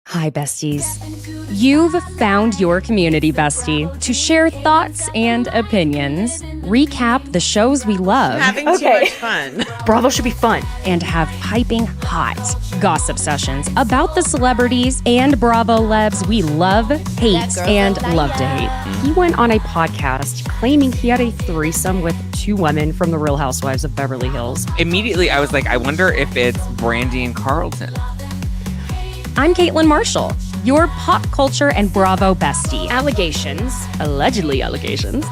Hi, besties. You've found your community bestie to share thoughts and opinions, recap the shows we love, Having too much fun. Bravo should be fun. and have piping hot gossip sessions about the celebrities and Bravo lebs we love, hate, and love to hate. He went on a podcast claiming he had a threesome with two women from the Real Housewives of Beverly Hills. Immediately, I was like, I wonder if it's Brandy and Carlton. I'm Caitlin Marshall, your pop culture and Bravo bestie. Allegations, allegedly allegations.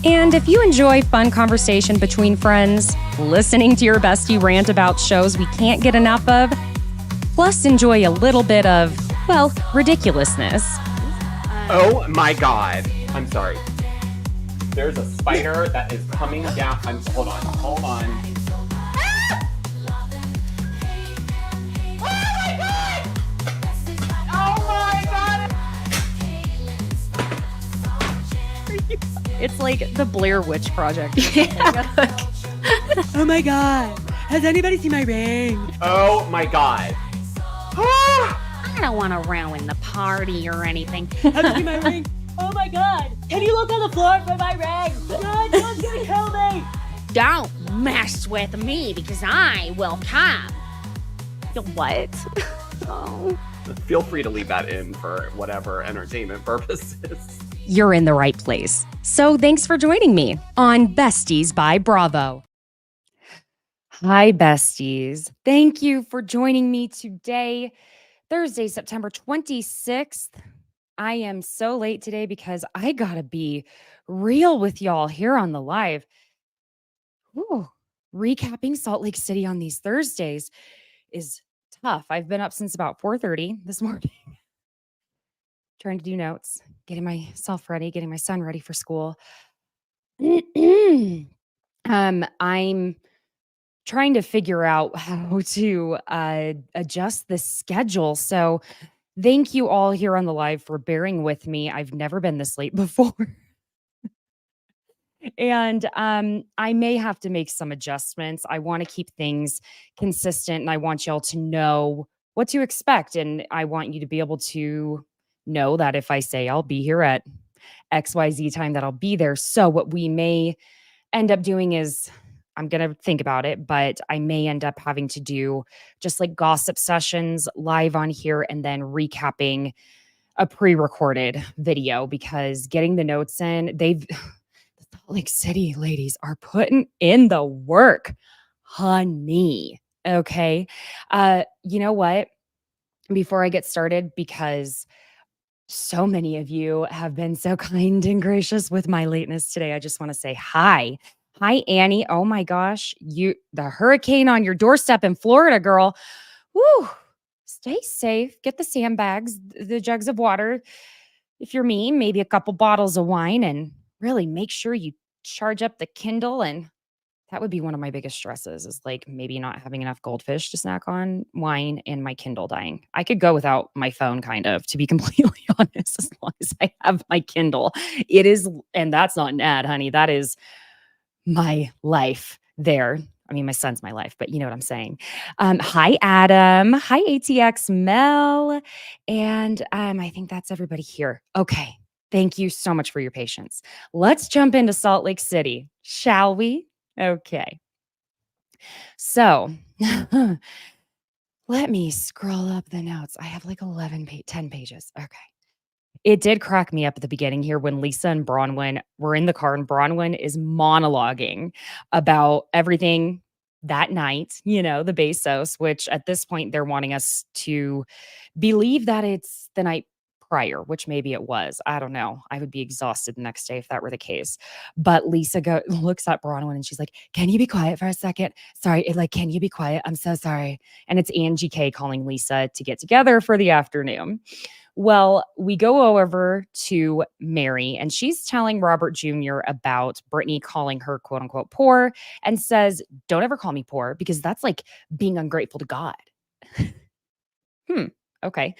And if you enjoy fun conversation between friends, listening to your bestie rant about shows we can't get enough of, plus enjoy a little bit of, well, ridiculousness. Oh my God. I'm sorry. There's a spider that is coming down. Hold on. Oh my God! It's like the Blair Witch Project. Oh my God. Has anybody seen my ring? Oh my God. I don't want to ruin the party or anything. Have you seen my ring? Oh my God. Can you look on the floor for my ring? God, someone's gonna kill me. Don't mess with me because I will come. What? Oh. Feel free to leave that in for whatever entertainment purposes. You're in the right place. So thanks for joining me on Besties by Bravo. Hi, besties. Thank you for joining me today, Thursday, September 26th. I am so late today because I gotta be real with y'all here on the live. Ooh, recapping Salt Lake City on these Thursdays is tough. I've been up since about 4:30 this morning, trying to do notes, getting myself ready, getting my son ready for school. I'm trying to figure out how to adjust the schedule. So thank you all here on the live for bearing with me. I've never been this late before. And I may have to make some adjustments. I want to keep things consistent and I want y'all to know what to expect. And I want you to be able to know that if I say I'll be here at XYZ time, that I'll be there. So what we may end up doing is, I'm going to think about it, but I may end up having to do just like gossip sessions live on here and then recapping a pre-recorded video, because getting the notes in, the Salt Lake City ladies are putting in the work, honey. Okay. You know what? Before I get started, because so many of you have been so kind and gracious with my lateness today, I just want to say hi. Hi, Annie. Oh my gosh. The hurricane on your doorstep in Florida, girl. Woo. Stay safe. Get the sandbags, the jugs of water. If you're me, maybe a couple bottles of wine, and really make sure you charge up the Kindle. And that would be one of my biggest stresses, is like maybe not having enough goldfish to snack on, wine, and my Kindle dying. I could go without my phone, kind of, to be completely honest, as long as I have my Kindle. It is, and that's not an ad, honey. That is my life there. I mean, my son's my life, but you know what I'm saying. Hi, Adam. Hi, ATX Mel. And I think that's everybody here. Okay. Thank you so much for your patience. Let's jump into Salt Lake City, shall we? Okay. So let me scroll up the notes. I have like 10 pages. Okay. It did crack me up at the beginning here when Lisa and Bronwyn were in the car and Bronwyn is monologuing about everything that night, the Besos, which at this point they're wanting us to believe that it's the night prior, which maybe it was. I don't know. I would be exhausted the next day if that were the case. But Lisa looks at Bronwyn and she's like, "Can you be quiet for a second? Sorry, can you be quiet? I'm so sorry." And it's Angie K calling Lisa to get together for the afternoon. Well, we go over to Mary and she's telling Robert Jr. about Britney calling her quote unquote poor, and says, "Don't ever call me poor because that's like being ungrateful to God." Okay.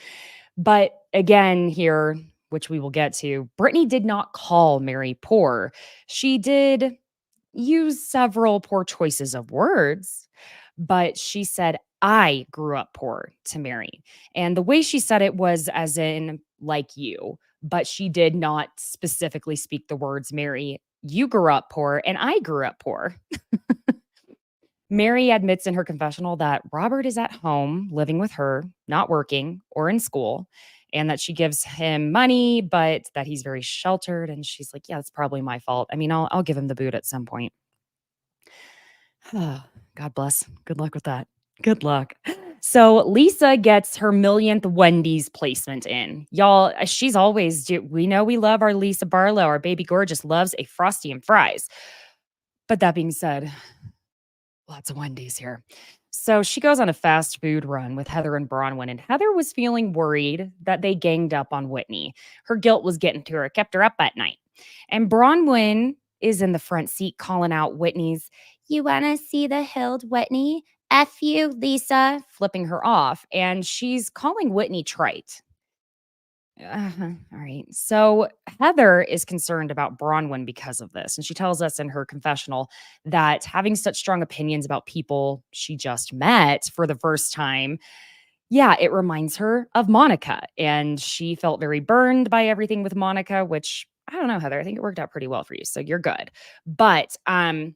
But again here, which we will get to, Britney did not call Mary poor. She did use several poor choices of words, but she said, I grew up poor to marry. And the way she said it was as in, like you, but she did not specifically speak the words, Mary, you grew up poor and I grew up poor. Mary admits in her confessional that Robert is at home living with her, not working or in school, and that she gives him money, but that he's very sheltered. And she's like, yeah, that's probably my fault. I mean, I'll give him the boot at some point. God bless. Good luck with that. Good luck. So Lisa gets her millionth Wendy's placement in. Y'all, she's always we know we love our Lisa Barlow. Our baby gorgeous loves a Frosty and fries. But that being said, lots of Wendy's here. So she goes on a fast food run with Heather and Bronwyn, and Heather was feeling worried that they ganged up on Whitney. Her guilt was getting to her, kept her up at night. And Bronwyn is in the front seat calling out Whitney's, "You want to see the hild Whitney? F you, Lisa," flipping her off. And she's calling Whitney trite. All right. So Heather is concerned about Bronwyn because of this. And she tells us in her confessional that having such strong opinions about people she just met for the first time, yeah, it reminds her of Monica. And she felt very burned by everything with Monica, which I don't know, Heather. I think it worked out pretty well for you. So you're good. But I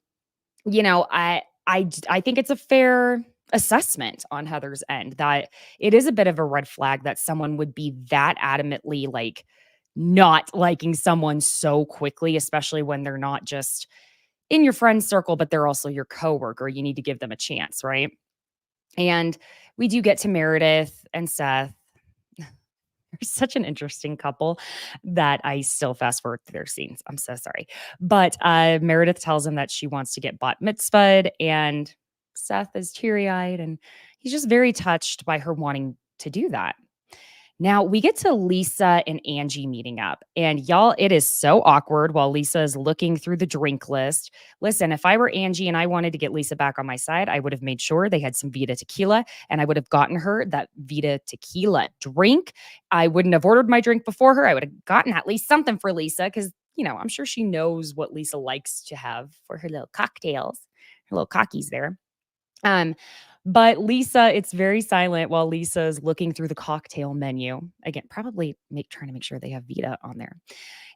think it's a fair assessment on Heather's end that it is a bit of a red flag that someone would be that adamantly like not liking someone so quickly, especially when they're not just in your friend circle, but they're also your coworker. You need to give them a chance, right? And we do get to Meredith and Seth. They're such an interesting couple that I still fast forward through their scenes. I'm so sorry. But Meredith tells him that she wants to get bat mitzvahed, and Seth is teary-eyed, and he's just very touched by her wanting to do that. Now we get to Lisa and Angie meeting up, and y'all, it is so awkward while Lisa is looking through the drink list. Listen, if I were Angie and I wanted to get Lisa back on my side, I would have made sure they had some Vita tequila, and I would have gotten her that Vita tequila drink. I wouldn't have ordered my drink before her. I would have gotten at least something for Lisa because, I'm sure she knows what Lisa likes to have for her little cocktails, her little cockies there. But Lisa, it's very silent while Lisa's looking through the cocktail menu. Again, probably trying to make sure they have Vita on there.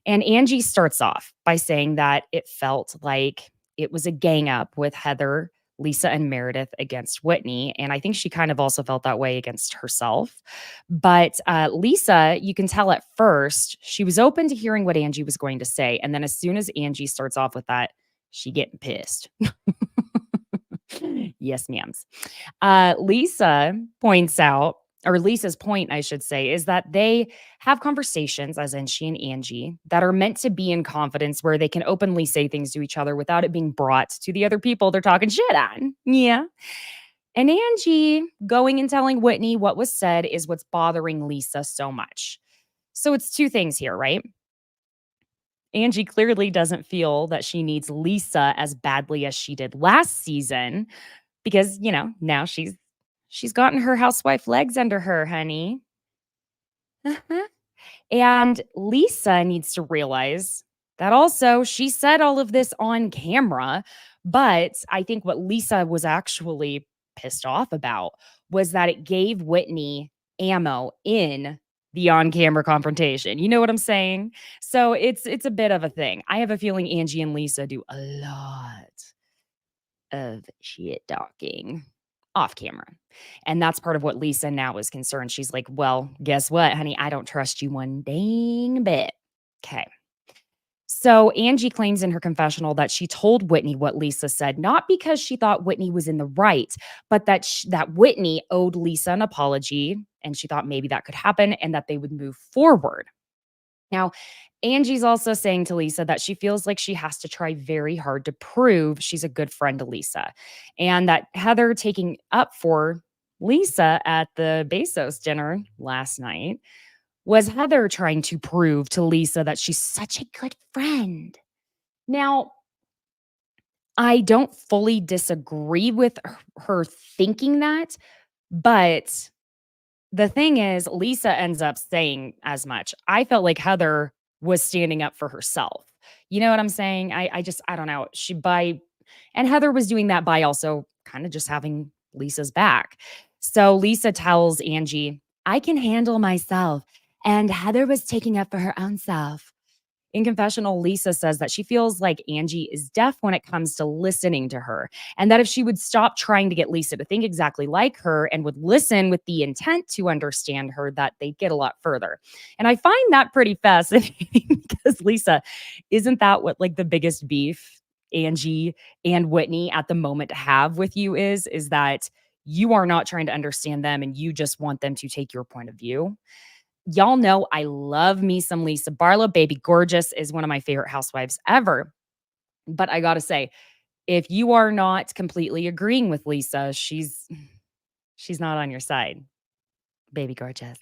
And Angie starts off by saying that it felt like it was a gang up with Heather, Lisa, and Meredith against Whitney. And I think she kind of also felt that way against herself. But Lisa, you can tell at first, she was open to hearing what Angie was going to say. And then as soon as Angie starts off with that, she getting pissed. Yes, ma'ams. Lisa points out, or Lisa's point, I should say, is that they have conversations, as in she and Angie, that are meant to be in confidence where they can openly say things to each other without it being brought to the other people they're talking shit on. Yeah. And Angie going and telling Whitney what was said is what's bothering Lisa so much. So it's two things here, right? Angie clearly doesn't feel that she needs Lisa as badly as she did last season because, now she's gotten her housewife legs under her, honey. And Lisa needs to realize that also she said all of this on camera, but I think what Lisa was actually pissed off about was that it gave Whitney ammo in the on-camera confrontation. You know what I'm saying? So it's a bit of a thing. I have a feeling Angie and Lisa do a lot of shit talking off camera. And that's part of what Lisa now is concerned. She's like, well, guess what, honey? I don't trust you one dang bit. Okay. So Angie claims in her confessional that she told Whitney what Lisa said, not because she thought Whitney was in the right, but that that Whitney owed Lisa an apology, and she thought maybe that could happen and that they would move forward. Now, Angie's also saying to Lisa that she feels like she has to try very hard to prove she's a good friend to Lisa, and that Heather taking up for Lisa at the Besos dinner last night was Heather trying to prove to Lisa that she's such a good friend. Now, I don't fully disagree with her thinking that, but the thing is, Lisa ends up saying as much. I felt like Heather was standing up for herself. You know what I'm saying? I don't know. And Heather was doing that by also kind of just having Lisa's back. So Lisa tells Angie, I can handle myself. And Heather was taking up for her own self. In confessional, Lisa says that she feels like Angie is deaf when it comes to listening to her, and that if she would stop trying to get Lisa to think exactly like her and would listen with the intent to understand her, that they'd get a lot further. And I find that pretty fascinating because Lisa, isn't that what like the biggest beef Angie and Whitney at the moment have with you is that you are not trying to understand them and you just want them to take your point of view? Y'all know I love me some Lisa Barlow. Baby Gorgeous is one of my favorite housewives ever. But I got to say, if you are not completely agreeing with Lisa, she's not on your side. Baby Gorgeous.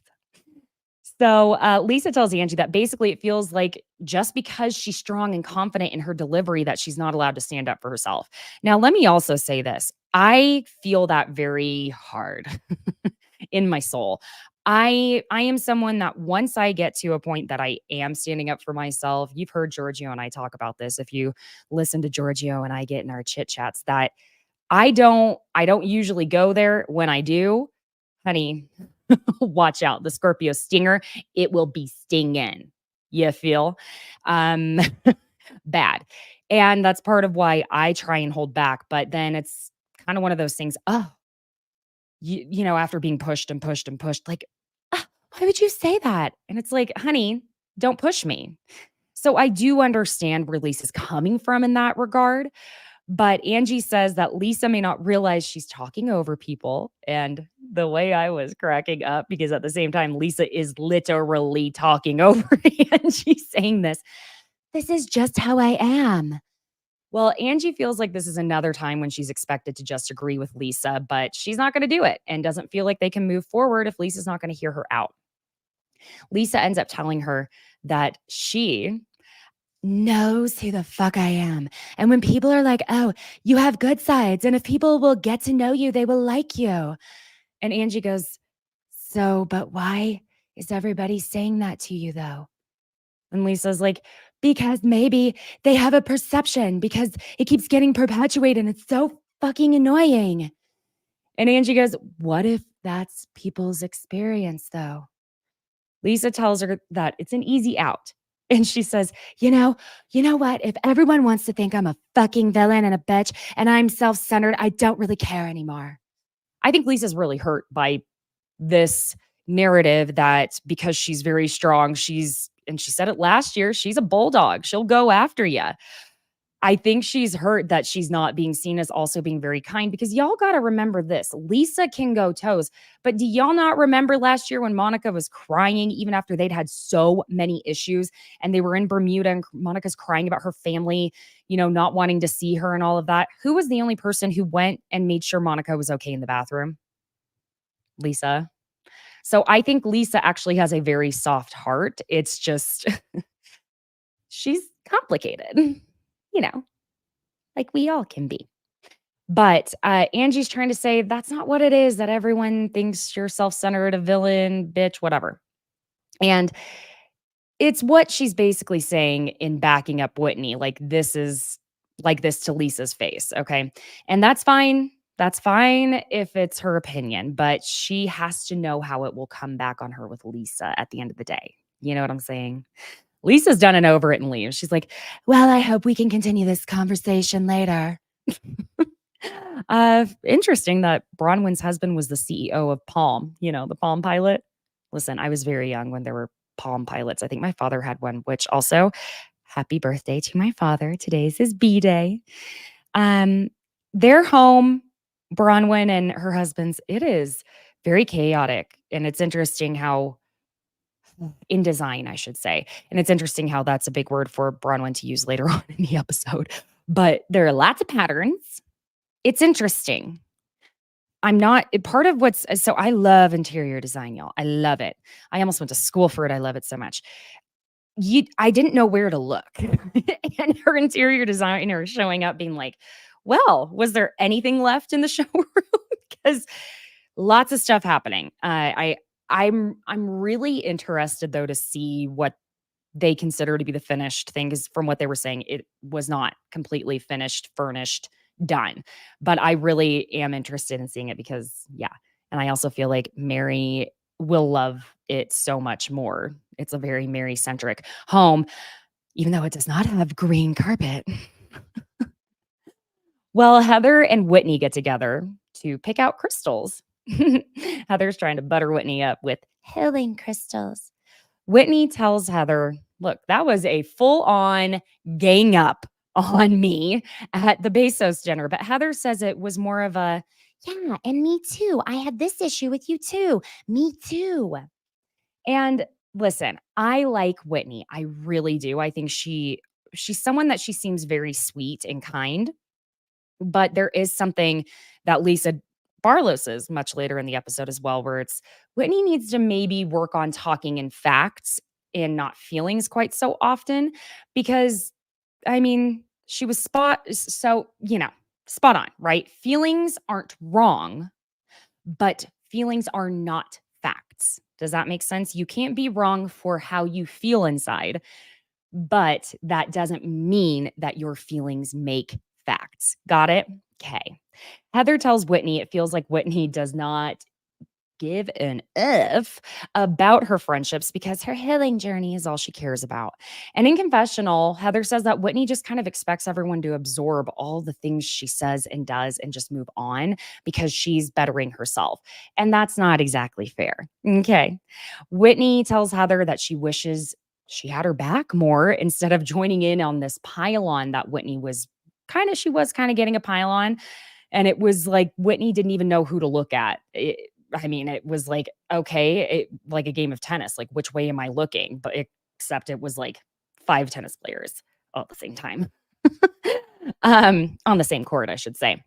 So Lisa tells Angie that basically it feels like just because she's strong and confident in her delivery that she's not allowed to stand up for herself. Now, let me also say this. I feel that very hard in my soul. I am someone that once I get to a point that I am standing up for myself, you've heard Giorgio and I talk about this. If you listen to Giorgio and I get in our chit chats, that I don't usually go there. When I do, honey, watch out. The Scorpio stinger, it will be stinging. You feel bad. And that's part of why I try and hold back. But then it's kind of one of those things. Oh, you know, after being pushed and pushed and pushed, like, "Ah, why would you say that?" And it's like, honey, don't push me. So I do understand where Lisa's coming from in that regard. But Angie says that Lisa may not realize she's talking over people. And the way I was cracking up, because at the same time, Lisa is literally talking over Angie, saying this is just how I am. Well, Angie feels like this is another time when she's expected to just agree with Lisa, but she's not going to do it and doesn't feel like they can move forward if Lisa's not going to hear her out. Lisa ends up telling her that she knows who the fuck I am. And when people are like, oh, you have good sides, and if people will get to know you, they will like you. And Angie goes, so, but why is everybody saying that to you though? And Lisa's like, because maybe they have a perception because it keeps getting perpetuated and it's so fucking annoying. And Angie goes, what if that's people's experience though? Lisa tells her that it's an easy out. And she says, you know what? If everyone wants to think I'm a fucking villain and a bitch and I'm self-centered, I don't really care anymore. I think Lisa's really hurt by this narrative that because she's very strong, and she said it last year, she's a bulldog. She'll go after you. I think she's hurt that she's not being seen as also being very kind, because y'all got to remember this. Lisa can go toes, but do y'all not remember last year when Monica was crying even after they'd had so many issues and they were in Bermuda and Monica's crying about her family, you know, not wanting to see her and all of that? Who was the only person who went and made sure Monica was okay in the bathroom? Lisa. So I think Lisa actually has a very soft heart. It's just, she's complicated, you know, like we all can be. But Angie's trying to say that's not what it is, that everyone thinks you're self-centered, a villain, bitch, whatever. And it's what she's basically saying in backing up Whitney. Like, this is like this to Lisa's face. Okay. And that's fine. That's fine if it's her opinion, but she has to know how it will come back on her with Lisa at the end of the day. You know what I'm saying? Lisa's done it over it and leaves. She's like, well, I hope we can continue this conversation later. Interesting that Bronwyn's husband was the CEO of Palm, you know, the Palm pilot. Listen, I was very young when there were Palm pilots. I think my father had one, which also, happy birthday to my father. Today's his B-day. Their home, Bronwyn and her husband's, it is very chaotic. And it's interesting how, in design, I should say. And it's interesting how that's a big word for Bronwyn to use later on in the episode. But there are lots of patterns. It's interesting. I'm not part of so I love interior design, y'all. I love it. I almost went to school for it. I love it so much. I didn't know where to look. And her interior designer showing up being like, well, was there anything left in the showroom? Because lots of stuff happening. I'm really interested though to see what they consider to be the finished thing, because from what they were saying, it was not completely finished, furnished, done. But I really am interested in seeing it because, yeah. And I also feel like Mary will love it so much more. It's a very Mary centric home, even though it does not have green carpet. Well, Heather and Whitney get together to pick out crystals. Heather's trying to butter Whitney up with healing crystals. Whitney tells Heather, look, that was a full on gang up on me at the Besos dinner. But Heather says it was more of a, yeah, and me too. I had this issue with you too. Me too. And listen, I like Whitney. I really do. I think she's someone that she seems very sweet and kind. But there is something that Lisa Barlow says much later in the episode as well, where it's Whitney needs to maybe work on talking in facts and not feelings quite so often. Because, I mean, she was spot on, right? Feelings aren't wrong, but feelings are not facts. Does that make sense? You can't be wrong for how you feel inside, but that doesn't mean that your feelings make facts. Got it? Okay. Heather tells Whitney it feels like Whitney does not give an F about her friendships because her healing journey is all she cares about. And in confessional, Heather says that Whitney just kind of expects everyone to absorb all the things she says and does and just move on because she's bettering herself. And that's not exactly fair. Okay. Whitney tells Heather that she wishes she had her back more instead of joining in on this pile-on that Whitney was kind of getting a pile on. And it was like Whitney didn't even know who to look at. It was like, okay, like a game of tennis. Like, which way am I looking? But except it was like 5 tennis players all at the same time. On the same court, I should say.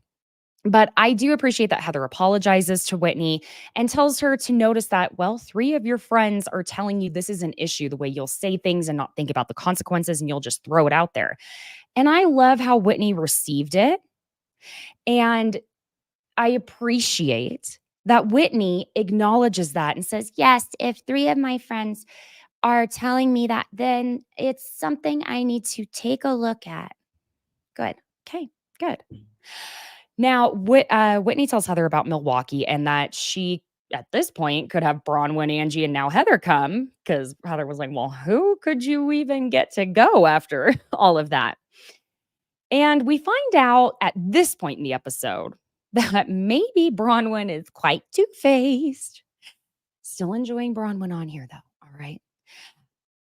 But I do appreciate that Heather apologizes to Whitney and tells her to notice that, well, 3 of your friends are telling you this is an issue, the way you'll say things and not think about the consequences and you'll just throw it out there. And I love how Whitney received it. And I appreciate that Whitney acknowledges that and says, yes, if 3 of my friends are telling me that, then it's something I need to take a look at. Good. Okay, good. Now, Whitney tells Heather about Milwaukee and that she, at this point, could have Braunwyn, Angie, and now Heather come because Heather was like, well, who could you even get to go after all of that? And we find out at this point in the episode that maybe Bronwyn is quite two-faced. Still enjoying Bronwyn on here, though. All right.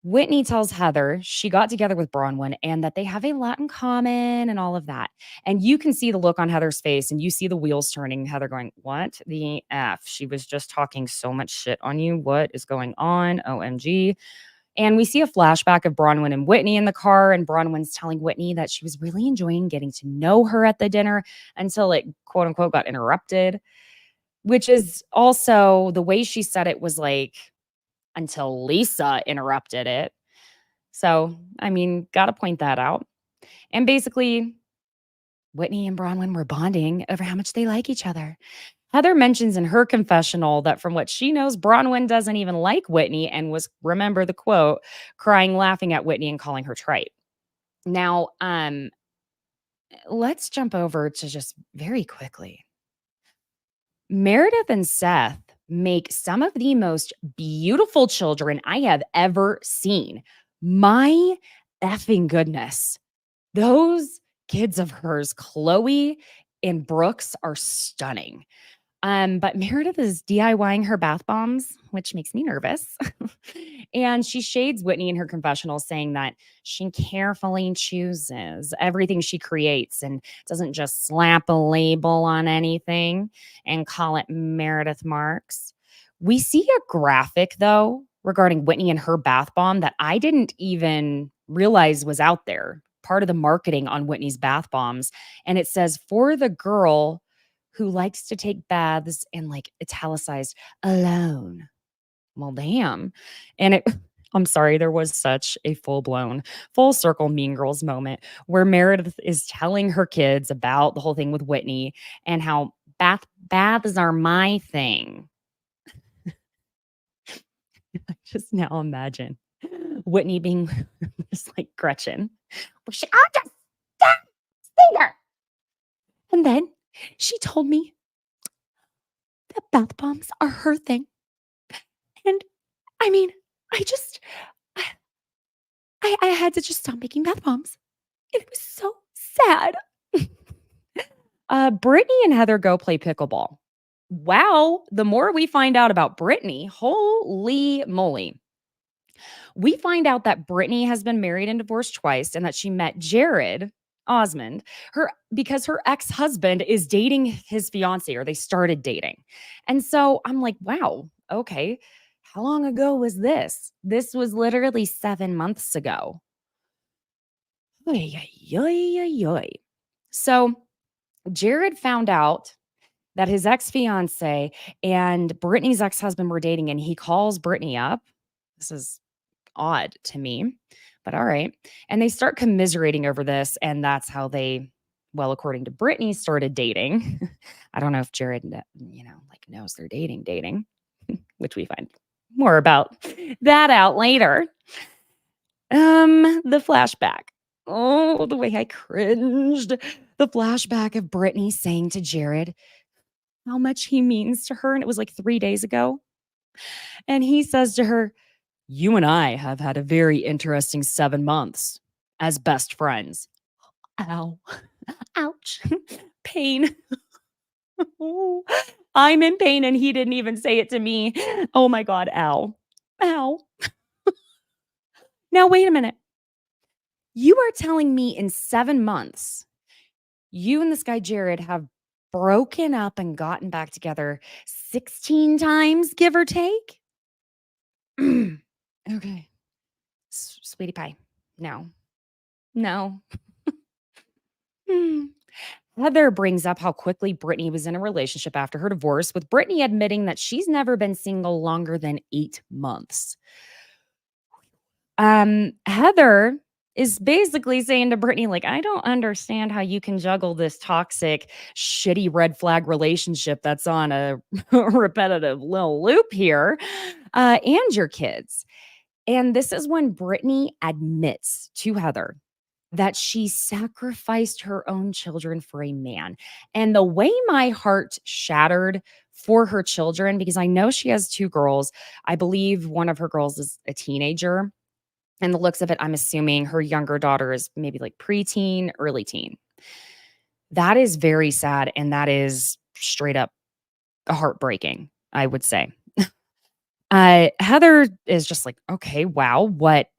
Whitney tells Heather she got together with Bronwyn and that they have a lot in common and all of that. And you can see the look on Heather's face and you see the wheels turning. Heather going, what the F? She was just talking so much shit on you. What is going on? OMG. And we see a flashback of Bronwyn and Whitney in the car, and Bronwyn's telling Whitney that she was really enjoying getting to know her at the dinner until it, quote unquote, got interrupted, which is also the way she said it was like, until Lisa interrupted it. So, I mean, got to point that out. And basically, Whitney and Bronwyn were bonding over how much they like each other. Heather mentions in her confessional that from what she knows, Bronwyn doesn't even like Whitney and was, remember the quote, crying, laughing at Whitney and calling her trite. Now, let's jump over to just very quickly. Meredith and Seth make some of the most beautiful children I have ever seen. My effing goodness. Those kids of hers, Chloe and Brooks, are stunning. But Meredith is DIYing her bath bombs, which makes me nervous. And she shades Whitney in her confessional, saying that she carefully chooses everything she creates and doesn't just slap a label on anything and call it Meredith Marks. We see a graphic, though, regarding Whitney and her bath bomb that I didn't even realize was out there. Part of the marketing on Whitney's bath bombs. And it says, for the girl who likes to take baths and like italicized alone. Well, damn. And I'm sorry, there was such a full circle Mean Girls moment where Meredith is telling her kids about the whole thing with Whitney and how baths are my thing. I just now imagine Whitney being just like Gretchen. We should all just stay there. And then she told me that bath bombs are her thing. And I mean, I just, I, I had to just stop making bath bombs. And it was so sad. Brittany and Heather go play pickleball. Wow. The more we find out about Brittany, holy moly. We find out that Brittany has been married and divorced twice and that she met Jared Osmend because her ex-husband is dating his fiance, or they started dating. And so I'm like, wow, okay. How long ago was this? This was literally 7 months ago. Oy, oy, oy, oy, oy. So Jared found out that his ex-fiance and Brittany's ex-husband were dating, and he calls Brittany up. This is odd to me, but all right. And they start commiserating over this, and that's how they, well, according to Brittany, started dating. I don't know if Jared, knows they're dating, which we find more about that out later. The flashback. Oh, the way I cringed. The flashback of Brittany saying to Jared how much he means to her, and it was like 3 days ago. And he says to her, "You and I have had a very interesting 7 months as best friends." Ow. Ouch. Pain. Oh, I'm in pain and he didn't even say it to me. Oh my God. Ow. Ow. Now, wait a minute. You are telling me in 7 months, you and this guy Jared have broken up and gotten back together 16 times, give or take? Okay. Sweetie pie. No. No. Heather brings up how quickly Britney was in a relationship after her divorce, with Britney admitting that she's never been single longer than 8 months. Heather is basically saying to Britney, like, I don't understand how you can juggle this toxic, shitty red flag relationship that's on a repetitive little loop here, and your kids. And this is when Britney admits to Heather that she sacrificed her own children for a man. And the way my heart shattered for her children, because I know she has 2 girls. I believe one of her girls is a teenager. And the looks of it, I'm assuming her younger daughter is maybe like preteen, early teen. That is very sad. And that is straight up heartbreaking, I would say. Heather is just like, okay, wow, what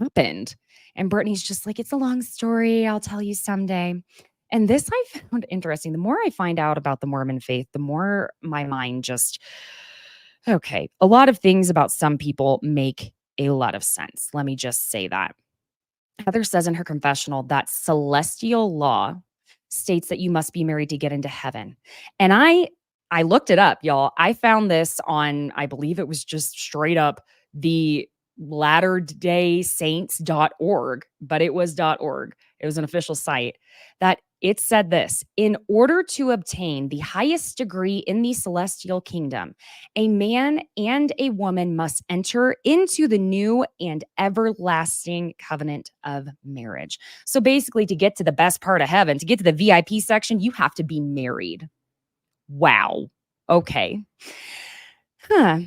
happened? And Brittany's just like, it's a long story. I'll tell you someday. And this I found interesting. The more I find out about the Mormon faith, the more my mind just, okay, a lot of things about some people make a lot of sense. Let me just say that. Heather says in her confessional that celestial law states that you must be married to get into heaven. And I looked it up, y'all. I found this on, I believe it was just straight up the latterdaysaints.org, but it was .org. It was an official site that it said this: in order to obtain the highest degree in the celestial kingdom, a man and a woman must enter into the new and everlasting covenant of marriage. So basically, to get to the best part of heaven, to get to the VIP section, you have to be married. Wow. Okay. Huh.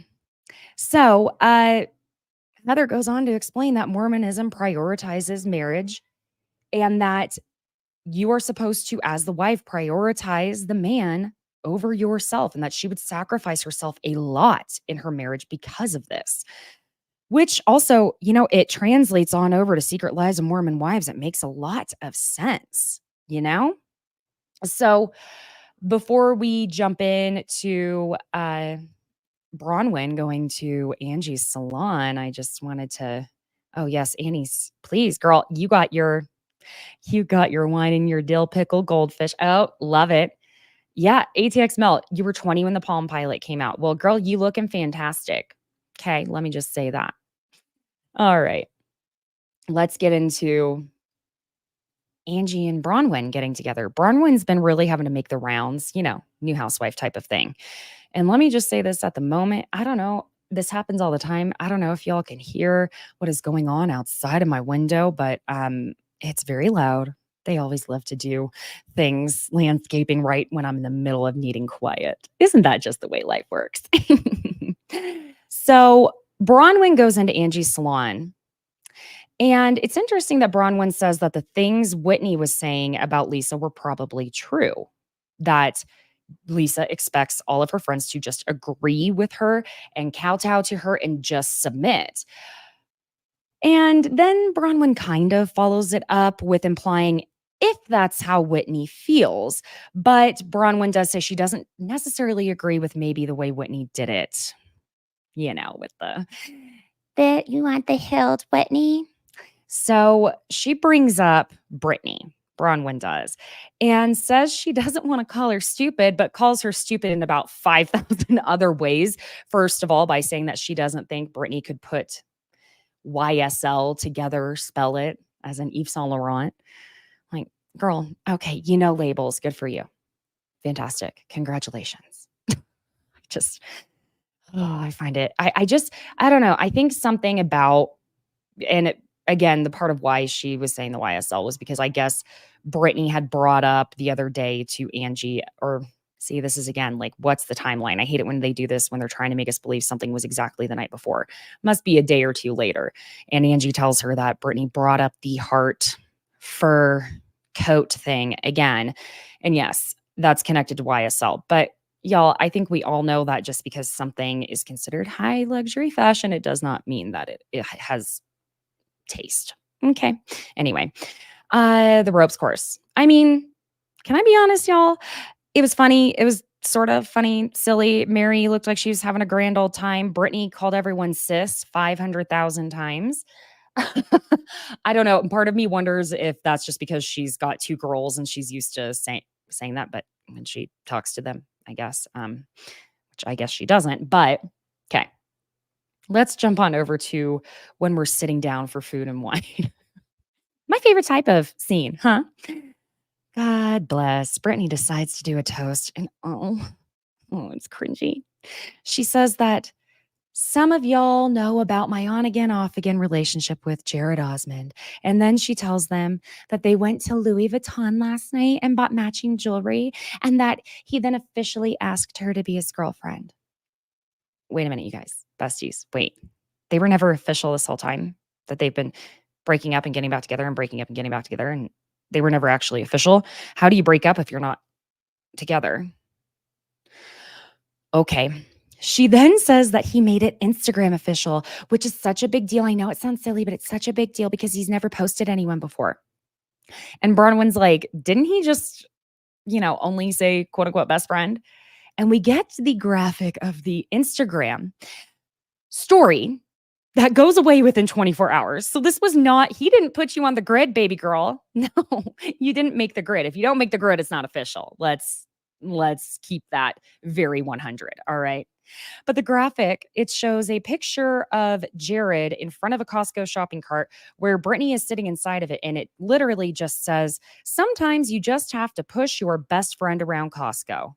So, Heather goes on to explain that Mormonism prioritizes marriage and that you are supposed to, as the wife, prioritize the man over yourself, and that she would sacrifice herself a lot in her marriage because of this. Which also, it translates on over to Secret Lives of Mormon Wives. It makes a lot of sense, So before we jump into Bronwyn going to Angie's salon, I just wanted to, oh yes, Annie's, please, girl, you got your wine and your dill pickle goldfish. Oh, love it. Yeah, ATX Melt, you were 20 when the Palm Pilot came out. Well, girl, you looking fantastic. Okay, let me just say that. All right, let's get into Angie and Bronwyn getting together. Bronwyn's been really having to make the rounds, new housewife type of thing. And let me just say this at the moment. I don't know. This happens all the time. I don't know if y'all can hear what is going on outside of my window, but it's very loud. They always love to do things, landscaping, right when I'm in the middle of needing quiet. Isn't that just the way life works? So Bronwyn goes into Angie's salon. And it's interesting that Bronwyn says that the things Whitney was saying about Lisa were probably true. That Lisa expects all of her friends to just agree with her and kowtow to her and just submit. And then Bronwyn kind of follows it up with implying if that's how Whitney feels. But Bronwyn does say she doesn't necessarily agree with maybe the way Whitney did it. With That you want the hilt, Whitney? So she brings up Britney, Bronwyn does, and says she doesn't want to call her stupid, but calls her stupid in about 5,000 other ways. First of all, by saying that she doesn't think Britney could put YSL together, spell it as an Yves Saint Laurent. Like, girl, okay, labels. Good for you. Fantastic. Congratulations. I find it, I don't know. I think something about, and again, the part of why she was saying the YSL was because I guess Britney had brought up the other day to Angie, or see, this is again, like, what's the timeline? I hate it when they do this, when they're trying to make us believe something was exactly the night before. Must be a day or two later. And Angie tells her that Britney brought up the heart fur coat thing again. And yes, that's connected to YSL. But y'all, I think we all know that just because something is considered high luxury fashion, it does not mean that it has taste. Okay. Anyway, the ropes course. I mean, can I be honest, y'all? It was funny. It was sort of funny, silly. Mary looked like she was having a grand old time. Britney called everyone sis 500,000 times. I don't know. Part of me wonders if that's just because she's got two girls and she's used to saying that, but when she talks to them, I guess, which I guess she doesn't. But okay. Let's jump on over to when we're sitting down for food and wine. My favorite type of scene, huh? God bless. Britney decides to do a toast, and it's cringy. She says that some of y'all know about my on-again, off-again relationship with Jared Osmend. And then she tells them that they went to Louis Vuitton last night and bought matching jewelry, and that he then officially asked her to be his girlfriend. Wait a minute, you guys. Besties, wait. They were never official this whole time, that they've been breaking up and getting back together and breaking up and getting back together, and they were never actually official. How do you break up if you're not together? Okay. She then says that he made it Instagram official, which is such a big deal. I know it sounds silly, but it's such a big deal because he's never posted anyone before. And Bronwyn's like, didn't he just, only say quote unquote best friend? And we get the graphic of the Instagram story that goes away within 24 hours. So this was not, he didn't put you on the grid, baby girl. No, you didn't make the grid. If you don't make the grid, it's not official. Let's keep that very 100. All right. But the graphic, it shows a picture of Jared in front of a Costco shopping cart where Britney is sitting inside of it. And it literally just says, sometimes you just have to push your best friend around Costco.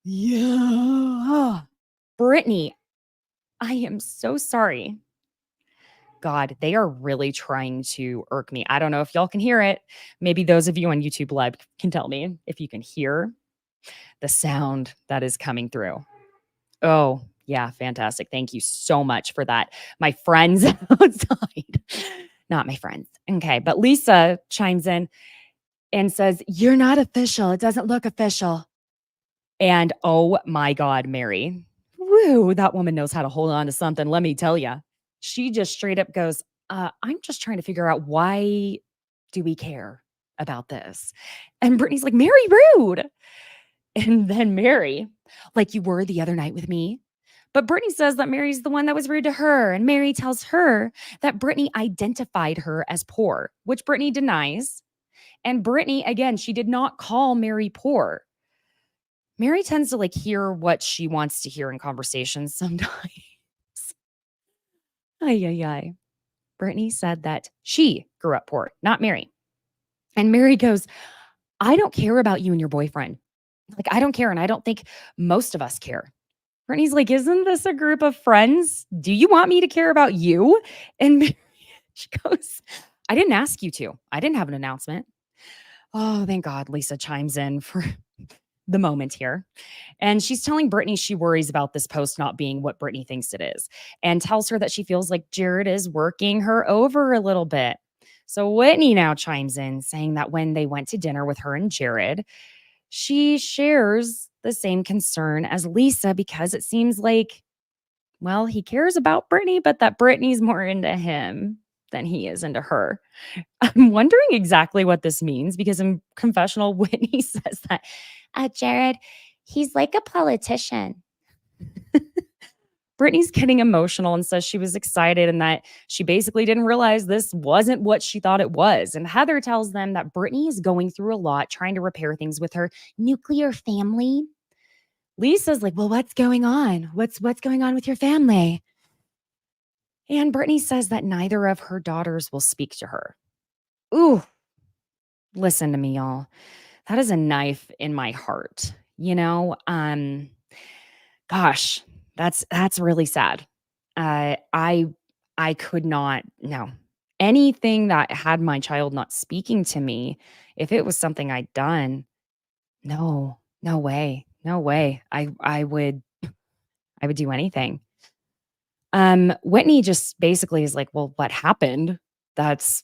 Yeah. Britney, I am so sorry. God, they are really trying to irk me. I don't know if y'all can hear it. Maybe those of you on YouTube Live can tell me if you can hear the sound that is coming through. Oh, yeah, fantastic. Thank you so much for that. My friends outside. Not my friends. Okay, but Lisa chimes in and says, you're not official. It doesn't look official. And oh my God, Mary. Woo, that woman knows how to hold on to something. Let me tell you. She just straight up goes, I'm just trying to figure out, why do we care about this? And Britney's like, Mary, rude. And then Mary, like you were the other night with me. But Britney says that Mary's the one that was rude to her. And Mary tells her that Britney identified her as poor, which Britney denies. And Britney, again, she did not call Mary poor. Mary tends to hear what she wants to hear in conversations sometimes. Ay. Britney said that she grew up poor, not Mary. And Mary goes, I don't care about you and your boyfriend. I don't care. And I don't think most of us care. Britney's like, isn't this a group of friends? Do you want me to care about you? And Mary, she goes, I didn't ask you to. I didn't have an announcement. Oh, thank God Lisa chimes in for the moment here. And she's telling Britney she worries about this post not being what Britney thinks it is, and tells her that she feels like Jared is working her over a little bit. So Whitney now chimes in, saying that when they went to dinner with her and Jared, she shares the same concern as Lisa because it seems like, well, he cares about Britney, but that Britney's more into him than he is into her. I'm wondering exactly what this means because in confessional, Whitney says that Jared, he's like a politician. Brittany's getting emotional and says she was excited and that she basically didn't realize this wasn't what she thought it was. And Heather tells them that Britney is going through a lot trying to repair things with her nuclear family. Lisa's like, well, what's going on? What's going on with your family? And Britney says that neither of her daughters will speak to her. Ooh, listen to me, y'all. That is a knife in my heart. Gosh, that's really sad. I could not, no. Anything that had my child not speaking to me, if it was something I'd done, no way. No way. I would do anything. Whitney just basically is like, well, what happened? That's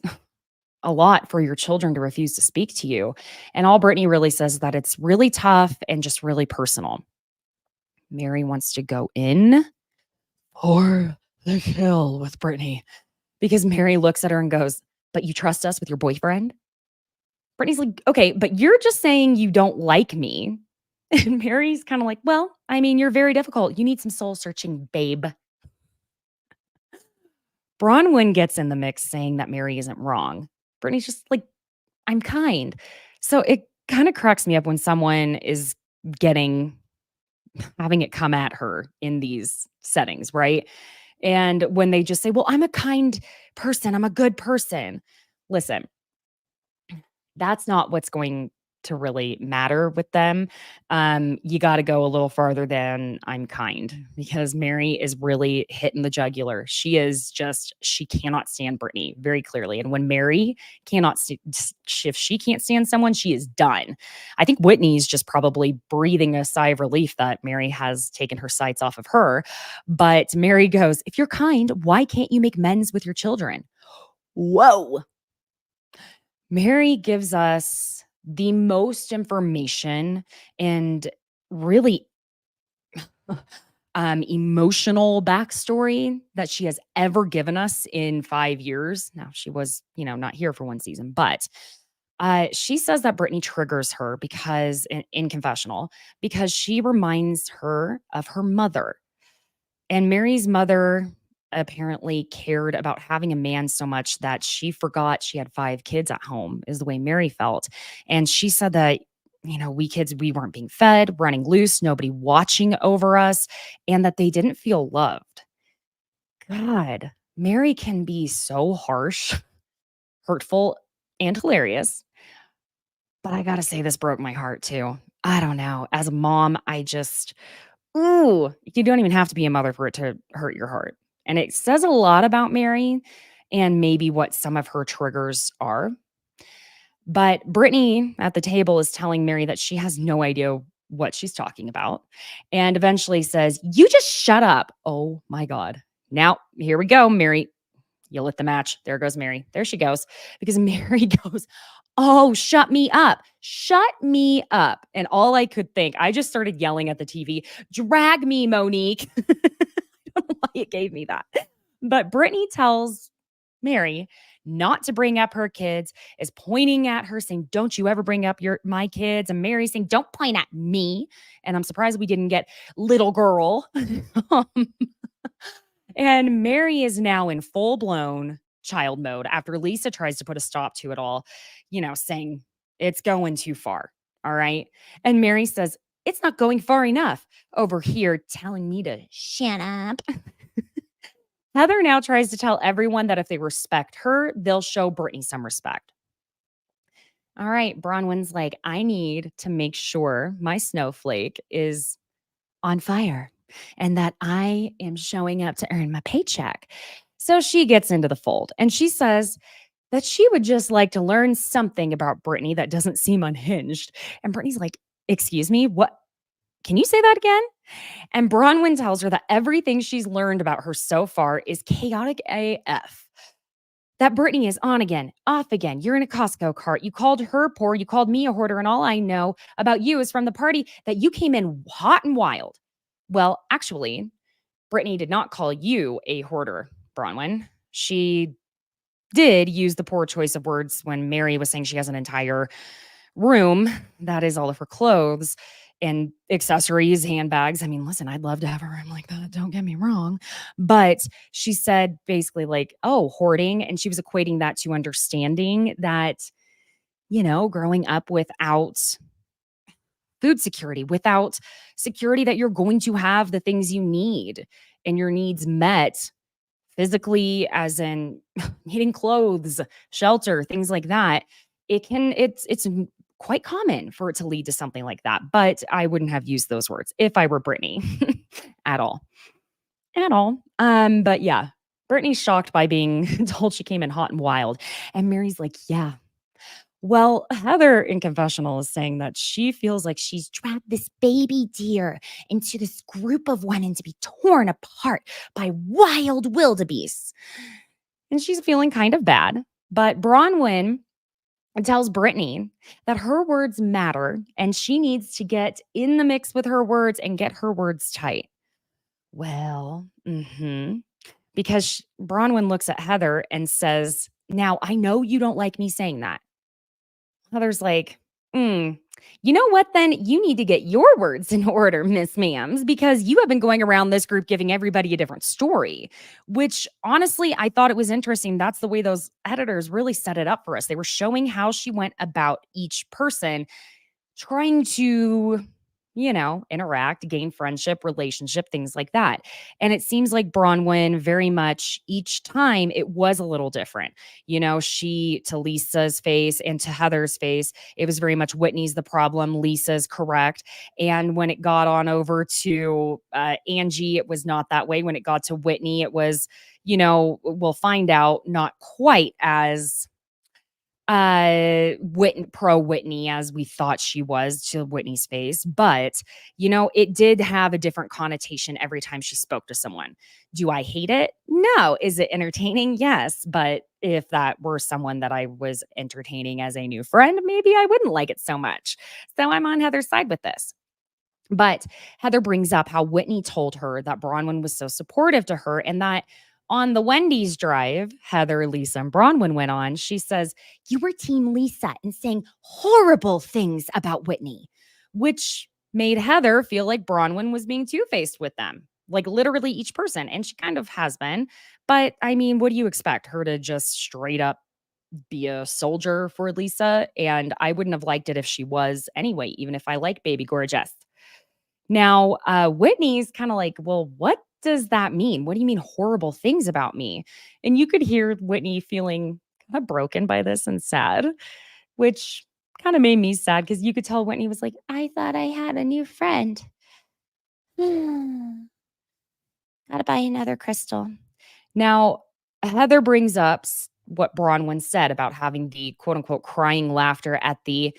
a lot for your children to refuse to speak to you. And all Britney really says is that it's really tough and just really personal. Mary wants to go in for the kill with Britney because Mary looks at her and goes, but you trust us with your boyfriend? Britney's like, okay, but you're just saying you don't like me. And Mary's kind of like, well, I mean, you're very difficult. You need some soul searching, babe. Bronwyn gets in the mix saying that Mary isn't wrong. Brittany's just like, I'm kind. So it kind of cracks me up when someone is having it come at her in these settings, right? And when they just say, well, I'm a kind person, I'm a good person. Listen, that's not what's going to really matter with them. You got to go a little farther than I'm kind because Mary is really hitting the jugular. She cannot stand Britney very clearly. And when Mary if she can't stand someone, she is done. I think Whitney's just probably breathing a sigh of relief that Mary has taken her sights off of her. But Mary goes, if you're kind, why can't you make amends with your children? Whoa. Mary gives us the most information and really emotional backstory that she has ever given us in 5 years. Now, she was, not here for one season, but she says that Britney triggers her because in confessional, because she reminds her of her mother. And Mary's mother apparently cared about having a man so much that she forgot she had 5 kids at home, is the way Mary felt. And she said that, we kids, we weren't being fed, running loose, nobody watching over us, and that they didn't feel loved. God, Mary can be so harsh, hurtful, and hilarious. But I gotta say, this broke my heart too. I don't know. As a mom, you don't even have to be a mother for it to hurt your heart. And it says a lot about Mary and maybe what some of her triggers are. But Britney at the table is telling Mary that she has no idea what she's talking about and eventually says, you just shut up. Oh my God. Now, here we go, Mary. You lit the match. There goes Mary. There she goes. Because Mary goes, oh, shut me up. Shut me up. And all I could think, I just started yelling at the TV, drag me, Monique. I don't know why it gave me that. But Britney tells Mary not to bring up her kids, is pointing at her saying, don't you ever bring up my kids. And Mary saying, don't point at me. And I'm surprised we didn't get little girl. And Mary is now in full-blown child mode after Lisa tries to put a stop to it all, saying it's going too far. All right. And Mary says, it's not going far enough over here telling me to shut up. Heather now tries to tell everyone that if they respect her, they'll show Britney some respect. All right. Bronwyn's like, I need to make sure my snowflake is on fire and that I am showing up to earn my paycheck. So she gets into the fold and she says, that she would just like to learn something about Britney that doesn't seem unhinged. And Britney's like, excuse me, what? Can you say that again? And Bronwyn tells her that everything she's learned about her so far is chaotic AF. That Britney is on again, off again. You're in a Costco cart. You called her poor. You called me a hoarder. And all I know about you is from the party that you came in hot and wild. Well, actually, Britney did not call you a hoarder, Bronwyn. She did use the poor choice of words when Mary was saying she has an entire room that is all of her clothes and accessories, handbags. I mean, listen, I'd love to have a room like that. Don't get me wrong. But she said basically, like, oh, hoarding. And she was equating that to understanding that, growing up without food security, without security that you're going to have the things you need and your needs met physically, as in needing clothes, shelter, things like that. It's quite common for it to lead to something like that. But I wouldn't have used those words if I were Britney at all. At all. But yeah, Britney's shocked by being told she came in hot and wild. And Mary's like, yeah. Well, Heather in confessional is saying that she feels like she's trapped this baby deer into this group of women to be torn apart by wild wildebeests. And she's feeling kind of bad. But Bronwyn tells Britney that her words matter and she needs to get in the mix with her words and get her words tight. Well, because Bronwyn looks at Heather and says, now I know you don't like me saying that. Heather's like, you know what then? You need to get your words in order, Miss Ma'ams, because you have been going around this group giving everybody a different story, which honestly, I thought it was interesting. That's the way those editors really set it up for us. They were showing how she went about each person, trying to, interact, gain friendship, relationship, things like that. And it seems like Bronwyn very much each time it was a little different. She to Lisa's face and to Heather's face, it was very much Whitney's the problem, Lisa's correct. And when it got on over to Angie, it was not that way. When it got to Whitney, it was, we'll find out, not quite as pro Whitney as we thought she was to Whitney's face, but it did have a different connotation every time she spoke to someone. Do I hate it? No. Is it entertaining? Yes. But if that were someone that I was entertaining as a new friend, maybe I wouldn't like it so much. So I'm on Heather's side with this. But Heather brings up how Whitney told her that Bronwyn was so supportive to her and that on the Wendy's drive, Heather, Lisa, and Bronwyn went on. She says, you were Team Lisa and saying horrible things about Whitney, which made Heather feel like Bronwyn was being two-faced with them, like literally each person. And she kind of has been. But I mean, what do you expect? Her to just straight up be a soldier for Lisa? And I wouldn't have liked it if she was anyway, even if I like Baby Gorgeous. Now, Whitney's kind of like, well, what does that mean? What do you mean horrible things about me? And you could hear Whitney feeling kind of broken by this and sad, which kind of made me sad because you could tell Whitney was like, I thought I had a new friend. Gotta buy another crystal. Now, Heather brings up what Bronwyn said about having the quote unquote crying laughter at the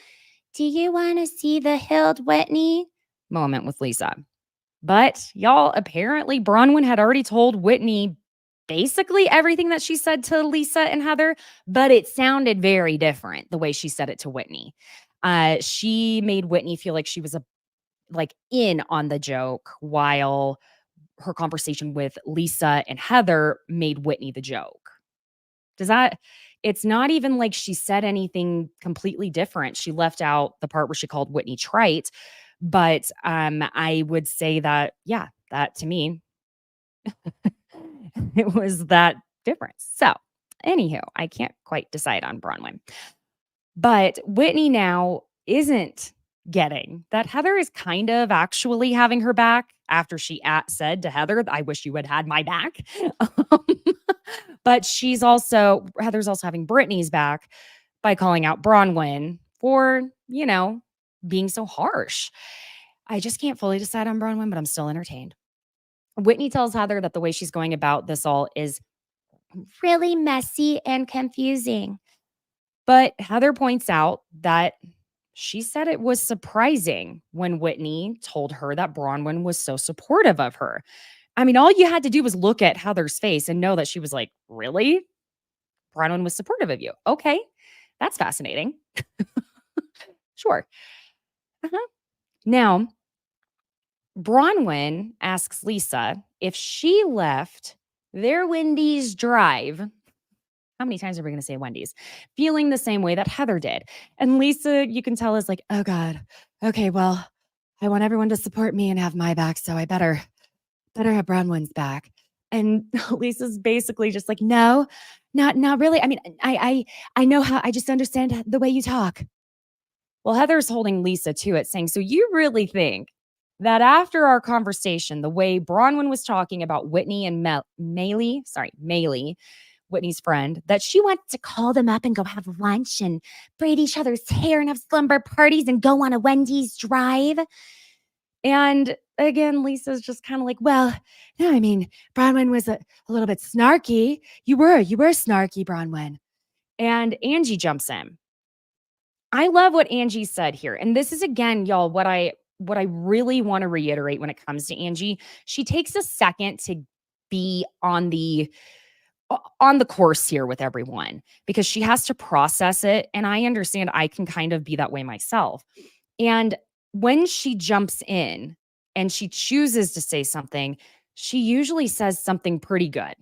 do you want to see the hild Whitney moment with Lisa. But y'all, apparently Bronwyn had already told Whitney basically everything that she said to Lisa and Heather, but it sounded very different the way she said it to Whitney. She made Whitney feel like she was in on the joke, while her conversation with Lisa and Heather made Whitney the joke. It's not even like she said anything completely different. She left out the part where she called Whitney trite. But I would say that, yeah, that to me, it was that difference. So, anywho, I can't quite decide on Bronwyn. But Whitney now isn't getting that Heather is kind of actually having her back after she said to Heather, I wish you had my back. But Heather's also having Britney's back by calling out Bronwyn for, being so harsh. I just can't fully decide on Bronwyn, but I'm still entertained. Whitney tells Heather that the way she's going about this all is really messy and confusing. But Heather points out that she said it was surprising when Whitney told her that Bronwyn was so supportive of her. I mean, all you had to do was look at Heather's face and know that she was like, really? Bronwyn was supportive of you. Okay, that's fascinating. Sure. Uh-huh. Now, Bronwyn asks Lisa if she left their Wendy's drive. How many times are we going to say Wendy's? Feeling the same way that Heather did. And Lisa, you can tell, is like, oh God, okay, well, I want everyone to support me and have my back, so I better have Bronwyn's back. And Lisa's basically just like, no, not really. I mean, I know how, I just understand the way you talk. Well, Heather's holding Lisa to it, saying, so you really think that after our conversation, the way Bronwyn was talking about Whitney and Maylee, Whitney's friend, That she wants to call them up and go have lunch and braid each other's hair and have slumber parties and go on a Wendy's drive. and again, Lisa's just kind of like, well, no, I mean, Bronwyn was a little bit snarky. You were snarky, Bronwyn. And Angie jumps in. I love what Angie said here. And this is, again, y'all, what I really want to reiterate when it comes to Angie. She takes a second to be on the course here with everyone because she has to process it. And I understand I can kind of be that way myself. And when she jumps in and she chooses to say something, she usually says something pretty good.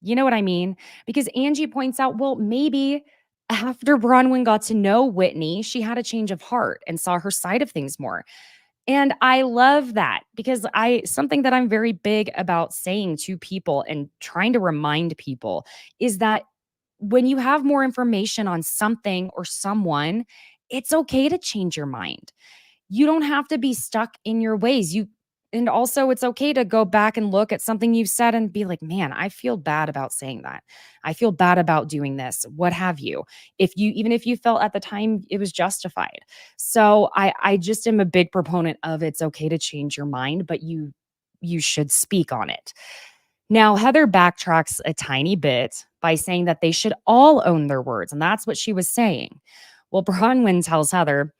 You know what I mean? Because Angie points out, well, maybe after Bronwyn got to know Whitney, she had a change of heart and saw her side of things more. And I love that because something that I'm very big about saying to people and trying to remind people is that when you have more information on something or someone, it's okay to change your mind. You don't have to be stuck in your ways. And also it's okay to go back and look at something you've said and be like, man, I feel bad about saying that. I feel bad about doing this. What have you? Even if you felt at the time it was justified. So I just am a big proponent of it's okay to change your mind, but you should speak on it. Now, Heather backtracks a tiny bit by saying that they should all own their words. And that's what she was saying. Well, Bronwyn tells Heather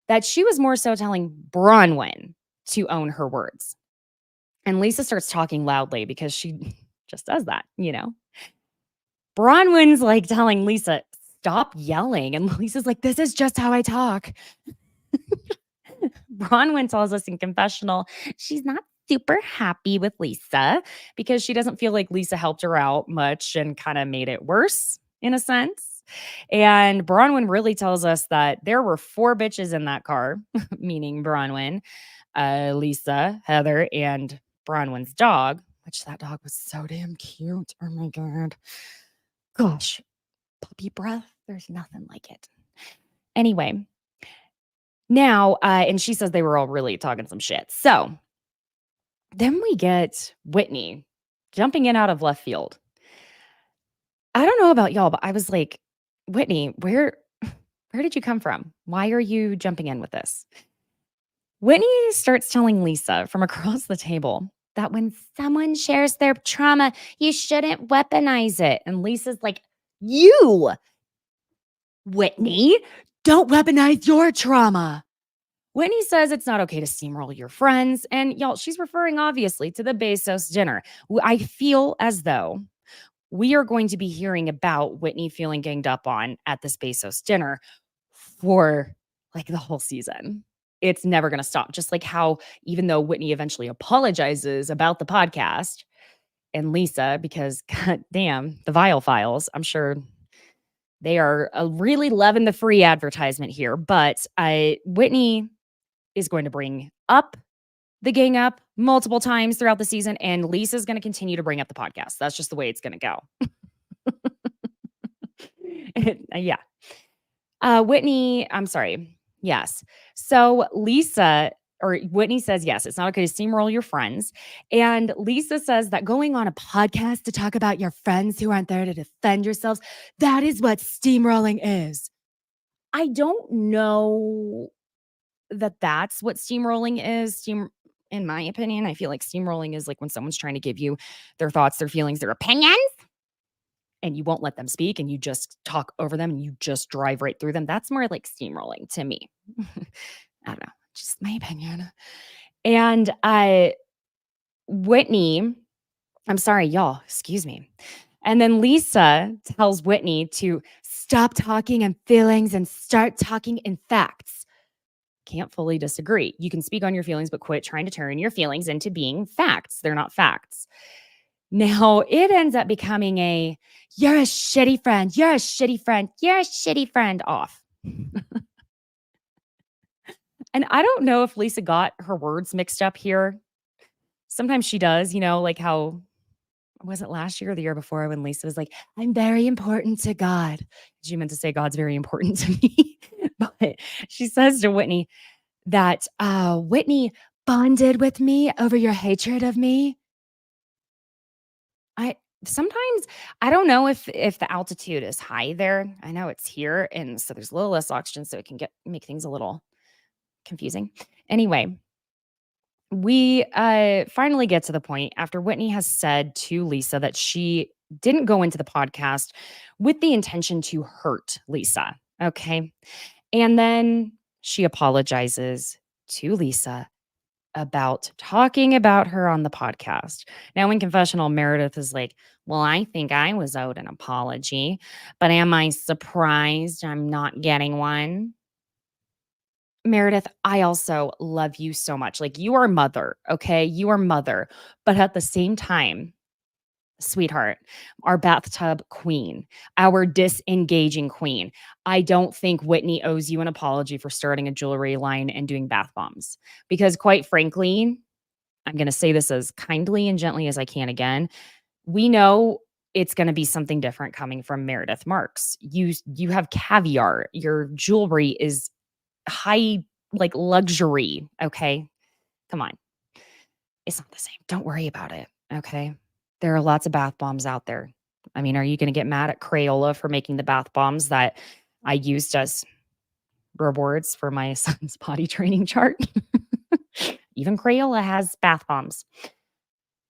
that she was more so telling Bronwyn to own her words. And Lisa starts talking loudly because she just does that, Bronwyn's like telling Lisa, stop yelling. And Lisa's like, this is just how I talk. Bronwyn tells us in confessional, she's not super happy with Lisa because she doesn't feel like Lisa helped her out much and kind of made it worse in a sense. And Bronwyn really tells us that there were 4 bitches in that car, meaning Bronwyn, Lisa, Heather, and Bronwyn's dog, which that dog was so damn cute. Oh my God. Gosh, puppy breath. There's nothing like it. Anyway, now, and she says they were all really talking some shit. So then we get Whitney jumping in out of left field. I don't know about y'all, but I was like, Whitney, where did you come from? Why are you jumping in with this? Whitney starts telling Lisa from across the table that when someone shares their trauma, you shouldn't weaponize it. And Lisa's like, you, Whitney, don't weaponize your trauma. Whitney says it's not okay to steamroll your friends. And y'all, she's referring obviously to the Besos dinner. I feel as though we are going to be hearing about Whitney feeling ganged up on at this Besos dinner for like the whole season. It's never going to stop. Just like how, even though Whitney eventually apologizes about the podcast and Lisa, because God damn, the Vile Files, I'm sure they are really loving the free advertisement here. But Whitney is going to bring up the gang up multiple times throughout the season. And Lisa's going to continue to bring up the podcast. That's just the way it's going to go. Yeah. Whitney, I'm sorry. Yes. So Whitney says, yes, it's not okay to steamroll your friends. And Lisa says that going on a podcast to talk about your friends who aren't there to defend yourselves, that is what steamrolling is. I don't know that that's what steamrolling is. In my opinion, I feel like steamrolling is like when someone's trying to give you their thoughts, their feelings, their opinions. and you won't let them speak and you just talk over them and you just drive right through them. That's more like steamrolling to me. I don't know, just my opinion. And Whitney, I'm sorry, y'all, excuse me. And then Lisa tells Whitney to stop talking in feelings and start talking in facts. Can't fully disagree. You can speak on your feelings, but quit trying to turn your feelings into being facts. They're not facts. Now it ends up becoming a you're a shitty friend, you're a shitty friend, you're a shitty friend off. And I don't know if Lisa got her words mixed up here. Sometimes she does, like how was it last year or the year before when Lisa was like, I'm very important to God. She meant to say God's very important to me. But she says to Whitney that Whitney bonded with me over your hatred of me. Sometimes I don't know if the altitude is high there. I know it's here, and so there's a little less oxygen, so it can make things a little confusing. Anyway, we finally get to the point after Whitney has said to Lisa that she didn't go into the podcast with the intention to hurt Lisa. Okay. And then she apologizes to Lisa about talking about her on the podcast. Now, in confessional, Meredith is like, well, I think I was owed an apology, but am I surprised I'm not getting one? Meredith, I also love you so much. Like, you are mother, okay? You are mother. But at the same time, sweetheart, our bathtub queen, our disengaging queen. I don't think Whitney owes you an apology for starting a jewelry line and doing bath bombs. Because quite frankly, I'm going to say this as kindly and gently as I can again. We know it's going to be something different coming from Meredith Marks. You have caviar. Your jewelry is high, like luxury. Okay. Come on. It's not the same. Don't worry about it. Okay. There are lots of bath bombs out there. I mean, are you going to get mad at Crayola for making the bath bombs that I used as rewards for my son's potty training chart? Even Crayola has bath bombs.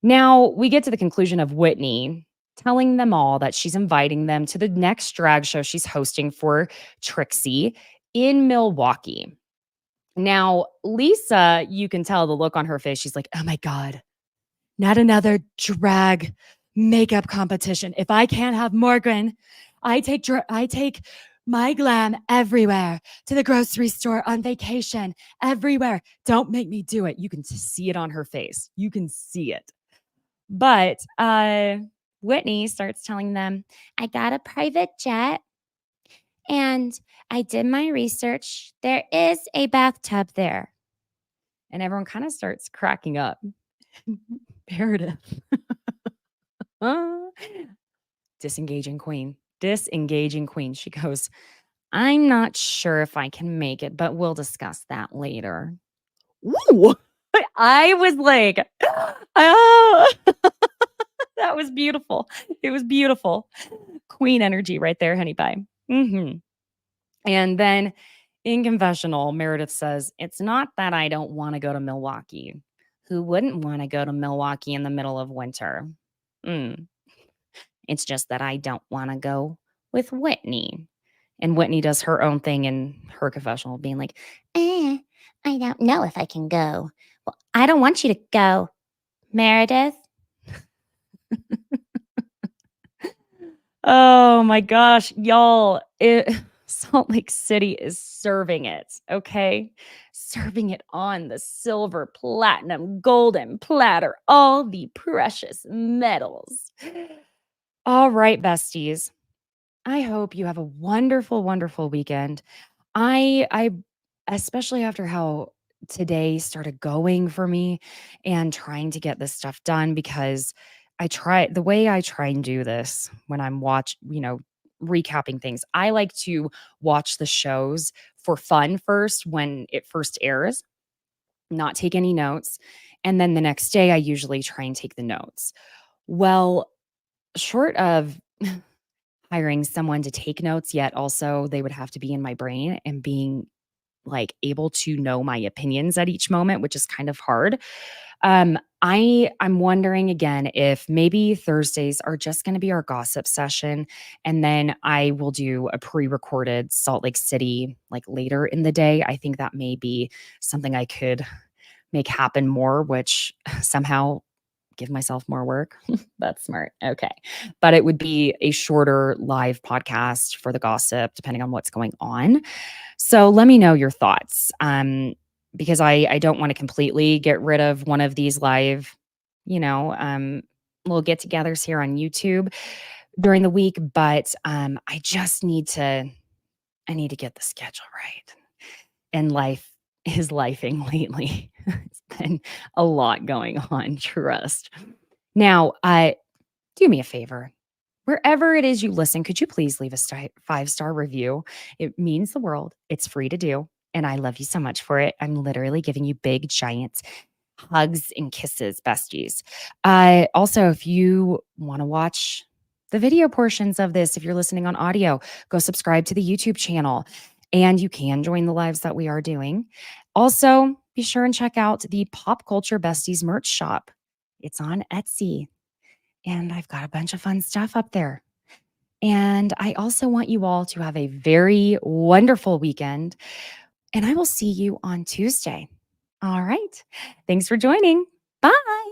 Now we get to the conclusion of Whitney telling them all that she's inviting them to the next drag show she's hosting for Trixie in Milwaukee. Now, Lisa, you can tell the look on her face. She's like, oh my God, not another drag makeup competition. If I can't have Morgan, I take my glam everywhere, to the grocery store, on vacation, everywhere. Don't make me do it. You can see it on her face. You can see it. But Whitney starts telling them, I got a private jet and I did my research. There is a bathtub there. and everyone kind of starts cracking up. Meredith. Disengaging queen. She goes, I'm not sure if I can make it, but we'll discuss that later. Ooh, I was like, oh, that was beautiful. It was beautiful. Queen energy right there, honey pie. And then in confessional, Meredith says, it's not that I don't want to go to Milwaukee. Who wouldn't want to go to Milwaukee in the middle of winter? It's just that I don't want to go with Whitney. And Whitney does her own thing in her confessional, being like, I don't know if I can go. Well, I don't want you to go, Meredith. oh my gosh, y'all, Salt Lake City is serving it, okay? Serving it on the silver, platinum, golden platter, all the precious metals. All right, besties. I hope you have a wonderful, wonderful weekend. I especially after how today started going for me and trying to get this stuff done, because the way I try and do this when I'm recapping things. I like to watch the shows for fun first when it first airs, not take any notes. And then the next day I usually try and take the notes. Well, short of hiring someone to take notes, yet also they would have to be in my brain and being like able to know my opinions at each moment, which is kind of hard. I'm wondering again if maybe Thursdays are just going to be our gossip session, and then I will do a pre-recorded Salt Lake City like later in the day. I think that may be something I could make happen more, which somehow give myself more work. That's smart. Okay. But it would be a shorter live podcast for the gossip, depending on what's going on. So let me know your thoughts. Because I don't want to completely get rid of one of these live, little get-togethers here on YouTube during the week, but I just need to get the schedule right. And life is lifing lately. It's been a lot going on, trust. Now, do me a favor. Wherever it is you listen, could you please leave a 5-star review? It means the world. It's free to do. And I love you so much for it. I'm literally giving you big, giant hugs and kisses, besties. Also, if you want to watch the video portions of this, if you're listening on audio, go subscribe to the YouTube channel. And you can join the lives that we are doing. Also, be sure and check out the Pop Culture Besties merch shop. It's on Etsy. And I've got a bunch of fun stuff up there. And I also want you all to have a very wonderful weekend. And I will see you on Tuesday. All right. Thanks for joining. Bye.